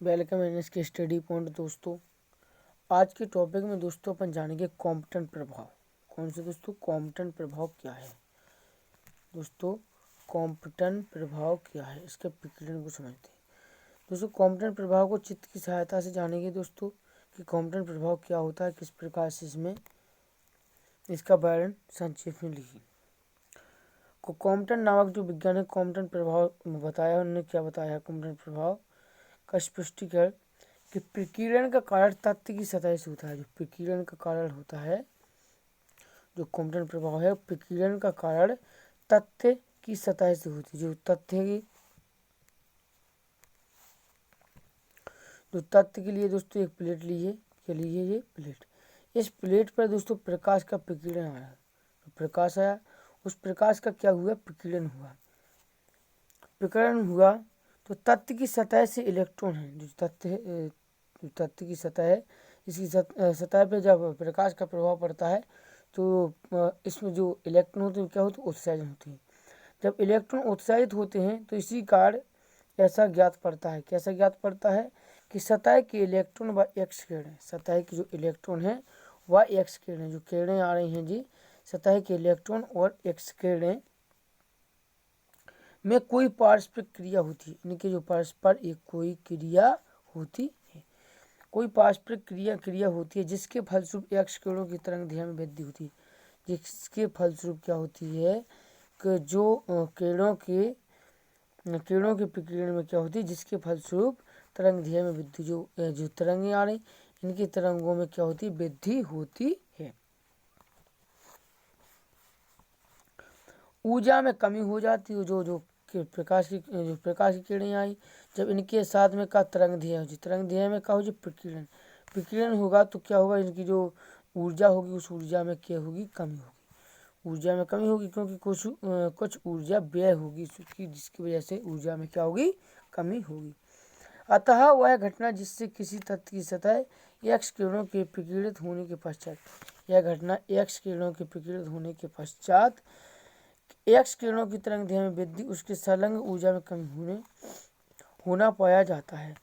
Welcome in इसके study point. दोस्तों आज के टॉपिक में दोस्तों अपन जानेंगे कॉम्पटन प्रभाव। कौन से दोस्तों? कॉम्पटन प्रभाव क्या है दोस्तों? कॉम्पटन प्रभाव क्या है, इसके विकिरण को समझते हैं। दोस्तों कॉम्पटन प्रभाव को चित्र की सहायता से जानेंगे दोस्तों कि कॉम्पटन प्रभाव क्या होता है, किस प्रकार से इसमें इसका वर्णन संक्षेप में लिखिए। कॉम्पटन नामक जो वैज्ञानिक कॉम्पटन प्रभाव बताया, उन्होंने क्या बताया? कॉम्पटन प्रभाव का स्पष्टीकरण कि प्रकीर्णन का कारण तत्व की सतह से होता है। जो प्रकीर्णन का कारण होता है, जो कॉम्पटन प्रभाव है, प्रकीर्णन का कारण तथ्य की सतह से होती है। जो तथ्य के लिए दोस्तों एक प्लेट लीजिए, के लिए ये प्लेट, इस प्लेट पर दोस्तों प्रकाश का प्रकीर्णन आया, प्रकाश आया, उस प्रकाश का क्या हुआ? प्रकीर्णन हुआ। प्रकीर्णन हुआ तो तत्व की सतह से इलेक्ट्रॉन है, जो तत्व की सतह है, इसकी सतह पे जब प्रकाश का प्रभाव पड़ता है तो इसमें जो इलेक्ट्रॉन होते हैं क्या होते हैं? उत्सर्जन होते हैं। जब इलेक्ट्रॉन उत्सर्जित होते हैं तो इसी कारण ऐसा ज्ञात पड़ता है, कैसा ज्ञात पड़ता है कि सतह के इलेक्ट्रॉन व एक्स किरण, सतह की जो इलेक्ट्रॉन है वह एक्स किरण, जो किरणें आ रही हैं जी, सतह के इलेक्ट्रॉन और एक्स किरणें में कोई पारस्परिक क्रिया होती है। इनके जो परस्पर एक कोई क्रिया होती है, कोई पारस्परिक क्रिया होती है, जिसके फलस्वरूप एक्स किरणों की तरंग दैर्घ्य में वृद्धि होती है। जिसके फलस्वरूप क्या होती है कि जो किरणों के प्रकीर्णन में क्या होती है, जिसके फलस्वरूप तरंग दैर्घ्य में वृद्धि, जो तरंगें आ रही, इनकी तरंगों में क्या होती है? वृद्धि होती है। ऊर्जा में कमी हो जाती है। जो प्रकाश की किरणें आई, जब इनके साथ में का तरंग दैर्घ्य हो, तरंग दैर्घ्य में क्या हो? प्रकीर्णन होगा तो क्या होगा? इनकी जो ऊर्जा होगी उस ऊर्जा में क्या होगी? कमी होगी। ऊर्जा में कमी होगी क्योंकि कुछ ऊर्जा व्यय होगी, जिसकी वजह से ऊर्जा में क्या होगी? कमी होगी। अतः वह घटना जिससे किसी तत्व की सतह एक्स किरणों के प्रकीर्णित होने के पश्चात, यह घटना एक्स किरणों के प्रकीर्णित होने के पश्चात एक्स किरणों की तरंग दैर्घ्य में वृद्धि, उसके संलग्न ऊर्जा में कमी होना पाया जाता है।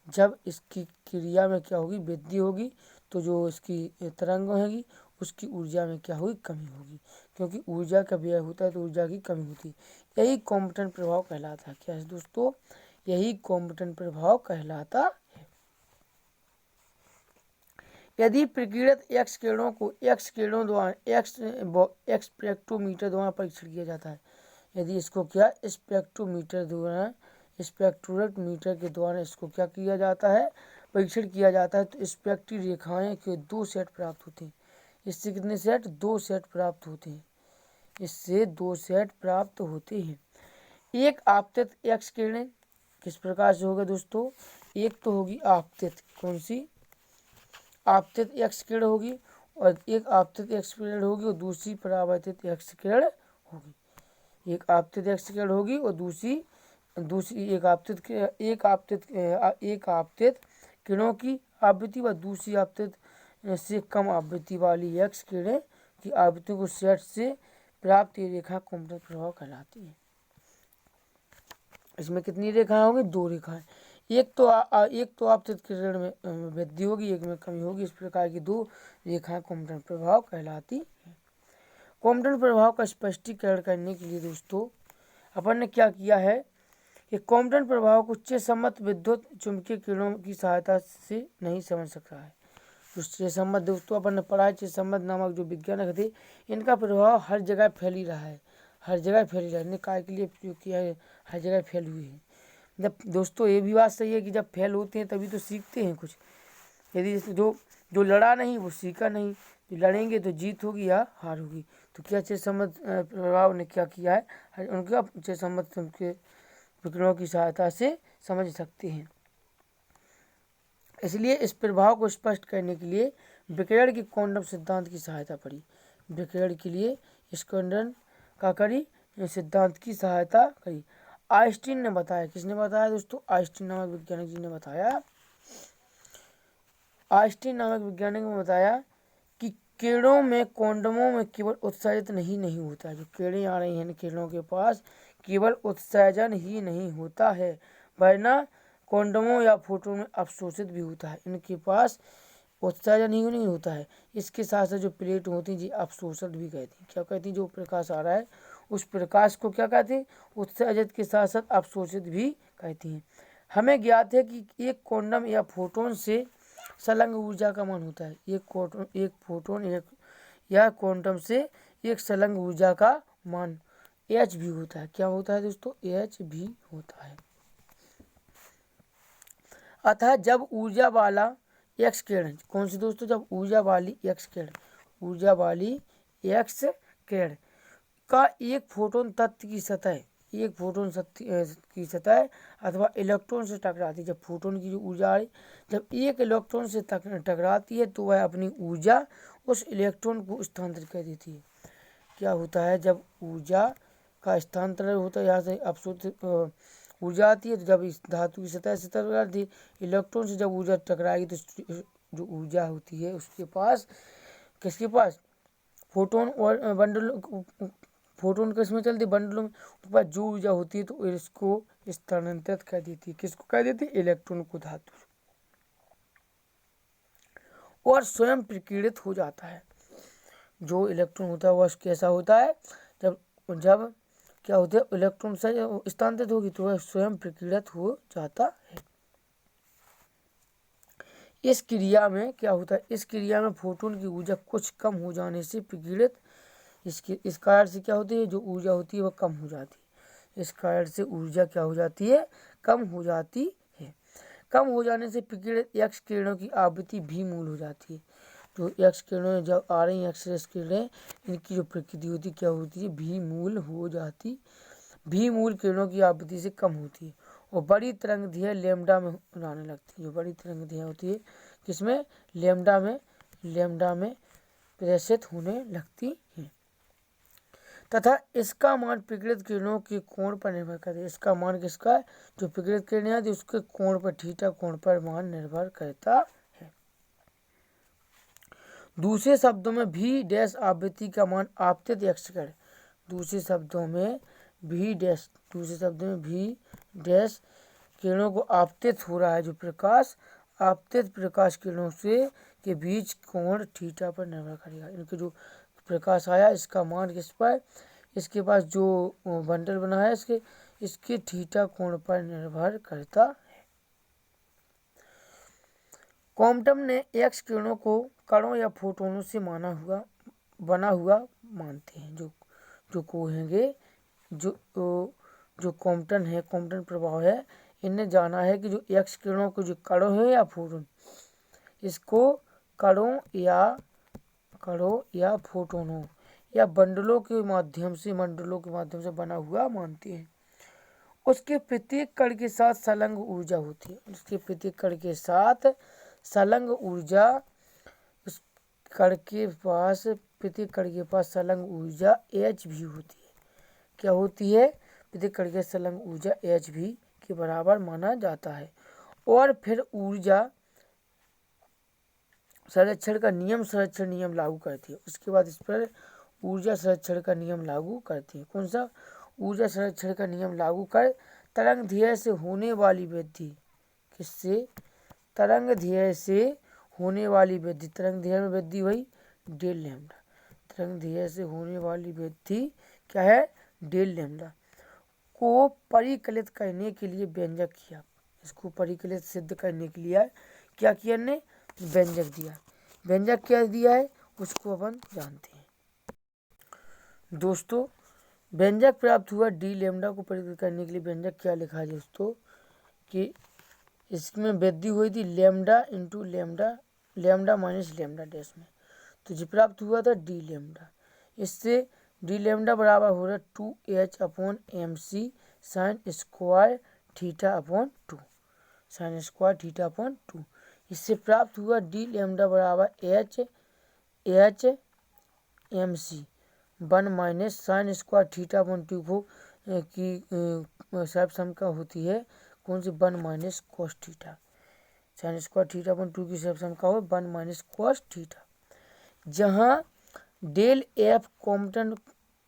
जब इसकी क्रिया में क्या होगी? वृद्धि होगी, तो जो इसकी तरंग होगी उसकी ऊर्जा में क्या होगी? कमी होगी, क्योंकि ऊर्जा का व्यय होता है तो ऊर्जा की कमी होती है। यही कॉम्पटन प्रभाव कहलाता है। क्या है दोस्तों? यही कॉम्पटन प्रभाव कहलाता है। यदि प्रकीर्णित एक्स किरणों को एक्स किरणों द्वारा एक्स स्पेक्ट्रोमीटर द्वारा परीक्षण किया जाता है, यदि इसको क्या स्पेक्ट्रोमीटर के द्वारा इसको क्या किया जाता है? परीक्षण किया जाता है, तो स्पेक्ट्री रेखाएं के 2 सेट प्राप्त होते हैं। इससे कितने सेट? 2 सेट प्राप्त होते हैं। इससे 2 सेट प्राप्त होते हैं। एक आपतित एक्स किरणें किस प्रकार से होगा दोस्तों? एक तो होगी आपतित, कौन सी? आपतित एक्स किरण होगी, और एक आपतित एक्स किरण होगी और दूसरी परावर्तित एक्स किरण होगी। एक आपतित एक्स किरण होगी और दूसरी एक आपतित किरणों की आवृत्ति व दूसरी आपतित से कम आवृत्ति वाली एक्स किरणें की आवृत्ति को सेट से प्राप्त ये रेखा कॉम्पटन प्रभाव कहलाती है। इसमें कितनी रेखाएं होंगी? 2 रेखाएं। एक तो आपतित किरण में वृद्धि होगी, एक में कमी होगी। इस प्रकार की 2 रेखाएं कॉम्पटन प्रभाव कहलाती है। कॉम्पटन प्रभाव का स्पष्टीकरण करने के लिए दोस्तों अपन ने क्या किया है कि कॉम्पटन प्रभाव को चेसम्मत विद्युत चुंबकीय किरणों की सहायता से नहीं समझ सकता है। जो चेसम्मत दोस्तों अपन ने पढ़ा है, चेसम्मत नामक जो वैज्ञानिक थे, इनका प्रभाव हर जगह फैल ही रहा है, हर जगह फैल रहा है। इन्हें काय के लिए प्रयोग किया है? हर जगह फैल हुई है। जब दोस्तों ये भी बात सही है कि जब फेल होते हैं तभी तो सीखते हैं कुछ। यदि जो लड़ा नहीं वो सीखा नहीं, जो लड़ेंगे तो जीत होगी या हार होगी। तो क्या चेसम्मत प्रभाव ने क्या किया है? उनका चेसम्मत के विकिरणों की सहायता से समझ सकते हैं। इसलिए इस प्रभाव को स्पष्ट करने के लिए विकिरण के क्वांटम सिद्धांत की सहायता पड़ी। विकिरण के लिए इस क्वांटम का करी सिद्धांत की सहायता करी। आइंस्टीन ने बताया, किसने बताया दोस्तों? आइंस्टीन नामक वैज्ञानिक जी ने बताया। आइंस्टीन नामक वैज्ञानिक ने बताया कि किरणों में क्वांटमों में केवल उत्सर्जित नहीं होता है। जो किरणें आ रही हैं किरणों के पास केवल उत्सर्जन ही नहीं होता है, वरना क्वांटमों या फोटोन में अवशोषित भी होता है। इनके पास उत्सर्जन ही नहीं होता है, इसके साथ साथ जो प्लेट होती हैं जी अवशोषित भी कहती हैं। क्या कहती हैं? जो प्रकाश आ रहा है उस प्रकाश को क्या कहते हैं? उत्सर्जित के साथ साथ अवशोषित भी कहती हैं। हमें ज्ञात है कि एक क्वांटम या फोटोन से संलग्न ऊर्जा का मान होता है। एक फोटोन या क्वांटम से एक संलग्न ऊर्जा का मान एच भी होता है। क्या होता है दोस्तों? एच भी होता है। अतः जब ऊर्जा वाला एक्स किरण, कौन सी दोस्तों? जब ऊर्जा वाली एक्स किरण का एक फोटोन तत्व की सतह अथवा इलेक्ट्रॉन से टकराती है। जब फोटोन की जो ऊर्जा है जब एक इलेक्ट्रॉन से टकराती है तो वह अपनी ऊर्जा उस इलेक्ट्रॉन को स्थानांतरित कर देती है। क्या होता है? जब ऊर्जा का स्थानांतरण होता है, यहाँ से अवशोषित ऊर्जा आती है, तो जब इस धातु की सतह से टकराती इलेक्ट्रॉन से जब ऊर्जा टकराएगी तो जो ऊर्जा होती है उसके पास, किसके पास? फोटोन और बंडलों, फोटोन किसमें चलती? बंडलों में। उसके पास जो ऊर्जा होती है तो इसको स्थानांतरित कर देती है। किसको कर देती है? इलेक्ट्रॉन को धातु, और स्वयं प्रकीर्णित हो जाता है। जो इलेक्ट्रॉन होता है वह कैसा होता है? जब क्या होता है? इलेक्ट्रॉन से स्थानांतरित होगी तो वह स्वयं प्रकीर्णित हो जाता है। इस क्रिया में क्या होता है? इस क्रिया में फोटोन की ऊर्जा कुछ कम हो जाने से प्रकीर्णित, इस कारण से क्या होती है? जो ऊर्जा होती है वह कम हो जाती है। इस कारण से ऊर्जा क्या हो जाती है? कम हो जाती है। कम हो जाने से प्रकीर्णित एक्स किरणों की आवृत्ति भी मूल हो जाती है। जो एक्स किरणें जब आ रही हैं, एक्स किरणें, इनकी जो प्रकृति होती है क्या होती है? भी मूल हो जाती। भी मूल किरणों की आवृत्ति से कम होती है और बड़ी तरंगदैर्घ्य लैम्डा में उड़ाने लगती है। जो बड़ी तरंगदैर्घ्य होती है किसमें? लैम्डा में प्रेषित होने लगती है तथा इसका मान प्रकीर्णित किरणों के कोण पर निर्भर करता है। इसका मान किसका? जो प्रकीर्णित किरणें आती है उसके कोण पर, थीटा कोण पर मान निर्भर करता है। दूसरे शब्दों में भी डैश आवृत्ति का मान आपतित एक्स किरण, दूसरे शब्दों में भी डैश किरणों को आपतित हो रहा है। जो प्रकाश आपतित प्रकाश किरणों से के बीच कोण थीटा पर निर्भर करेगा। इनके जो प्रकाश आया इसका मान किस पर? इसके पास जो बंडल बना है इसके थीटा कोण पर निर्भर करता है। क्वांटम ने एक्स किरणों को कणों या फोटोनों से बना हुआ मानते हैं। जो कहेंगे जो क्वांटम प्रभाव है, इन्हें जाना है कि जो एक्स किरणों के जो कणों है या फोटोन, इसको कणों या फोटोनों या मंडलों के माध्यम से बना हुआ मानते हैं। उसके प्रत्येक कण के साथ संलग्न ऊर्जा होती है। उसके प्रत्येक कण के साथ संलग्न ऊर्जा, उस प्रत्येक कण के पास संलग्न ऊर्जा एच भी होती है। क्या होती है? प्रत्येक कण के संलग्न ऊर्जा एच भी के बराबर माना जाता है। और फिर ऊर्जा संरक्षण का नियम लागू करती है। उसके बाद इस पर ऊर्जा संरक्षण का नियम लागू करती है। कौन सा? ऊर्जा संरक्षण का नियम लागू कर तरंगदैर्घ्य से होने वाली वृद्धि, किससे? तरंगदैर्घ्य से होने वाली वृद्धि, तरंगदैर्घ्य में वृद्धि हुई डेल लैम्डा, तरंगदैर्घ्य से होने वाली वृद्धि क्या है? डेल लैम्डा को परिकलित करने के लिए व्यंजक किया। इसको परिकलित सिद्ध करने के लिए क्या किया? ने व्यंजक दिया। व्यंजक क्या दिया है उसको अपन जानते हैं। दोस्तों व्यंजक प्राप्त हुआ डी लैम्डा को परिकलित करने के लिए व्यंजक क्या लिखा है दोस्तों? कि इसमें वृद्धि हुई थी lambda into lambda minus lambda dash में, तो जो प्राप्त हुआ था डी लैम्डा। इससे डी लैम्डा बराबर हो रहा है 2h/mc sine square theta upon 2। इससे प्राप्त हुआ डी लैम्डा बराबर h mc 1 minus sine square theta upon 2 को की सर्वसम्मिका होती है। कौन सी? 1 minus cos theta. Sine square theta upon 2 की सर्वसम्मिका हो 1 माइनस कॉस थीटा, जहाँ डेल एफ क्वांटम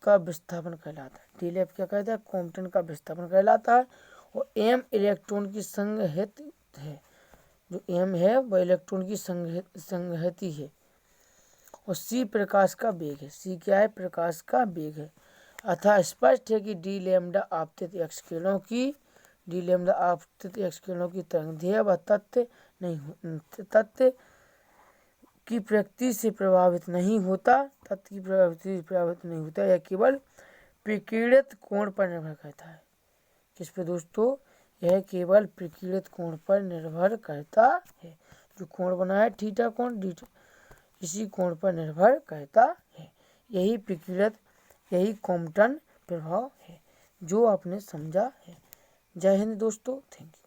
का विस्थापन कहलाता है। डेल एफ क्या कहता है? क्वांटम का विस्थापन कहलाता है। और m इलेक्ट्रॉन की संगहति है, जो m है वह इलेक्ट्रॉन की संगहति है। और c प्रकाश का वेग है, c क्या है, प्रकाश का वेग है। अतः स्पष्ट है कि डी लैम्डा आपतित एक्स किरणों की तरंगदैर्घ्य व तत्व की प्रकृति से प्रभावित नहीं होता, यह केवल प्रकीर्णित कोण पर निर्भर करता है। किस पे दोस्तों, यह केवल प्रकीर्णित कोण पर निर्भर करता है। जो कोण बना है थीटा कोण, इसी कोण पर निर्भर करता है। यही प्रकीर्णित, यही कॉम्पटन प्रभाव है जो आपने समझा है। जय हिंद दोस्तों, थैंक यू।